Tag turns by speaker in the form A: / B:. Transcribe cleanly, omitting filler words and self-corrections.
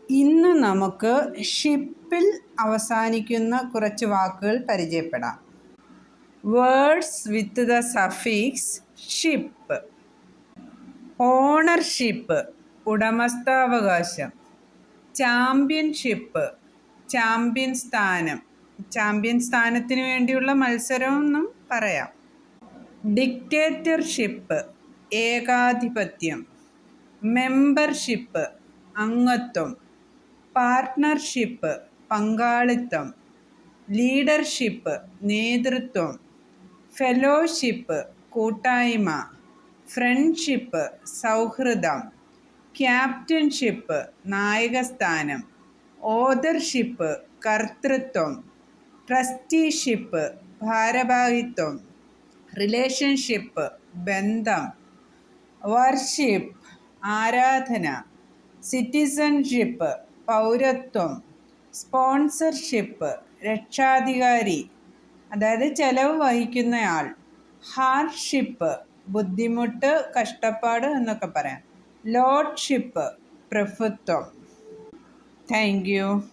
A: ഇന്ന് നമുക്ക് ഷിപ്പിൽ അവസാനിക്കുന്ന കുറച്ച് വാക്കുകൾ പരിചയപ്പെടാം. Words with the suffix ship. Ownership, ഉടമസ്ഥാവകാശം. ചാമ്പ്യൻഷിപ്പ്, ചാമ്പ്യൻ സ്ഥാനം, ചാമ്പ്യൻ സ്ഥാനത്തിന് വേണ്ടിയുള്ള മത്സരം എന്നും പറയാം. ഡിക്റ്റേറ്റർഷിപ്പ്, ഏകാധിപത്യം. മെമ്പർഷിപ്പ്, അംഗത്വം. പാർട്ട്ണർഷിപ്പ്, പങ്കാളിത്തം. ലീഡർഷിപ്പ്, നേതൃത്വം. ഫെലോഷിപ്പ്, കൂട്ടായ്മ. ഫ്രണ്ട്ഷിപ്പ്, സൗഹൃദം. ക്യാപ്റ്റൻഷിപ്പ്, നായകസ്ഥാനം. ഓതർഷിപ്പ്, കർത്തൃത്വം. ട്രസ്റ്റിഷിപ്പ്, ഭാരവാഹിത്വം. റിലേഷൻഷിപ്പ്, ബന്ധം. വർഷിപ്പ്, ആരാധന. സിറ്റിസൺഷിപ്പ്, പൗരത്വം. സ്പോൺസർഷിപ്പ്, രക്ഷാധികാരി, അതായത് ചെലവ് വഹിക്കുന്നയാൾ. ഹാർഡ്ഷിപ്പ്, ബുദ്ധിമുട്ട്, കഷ്ടപ്പാട് എന്നൊക്കെ പറയാം. ലോർഡ്ഷിപ്പ്, പ്രഭുത്വം. Thank U.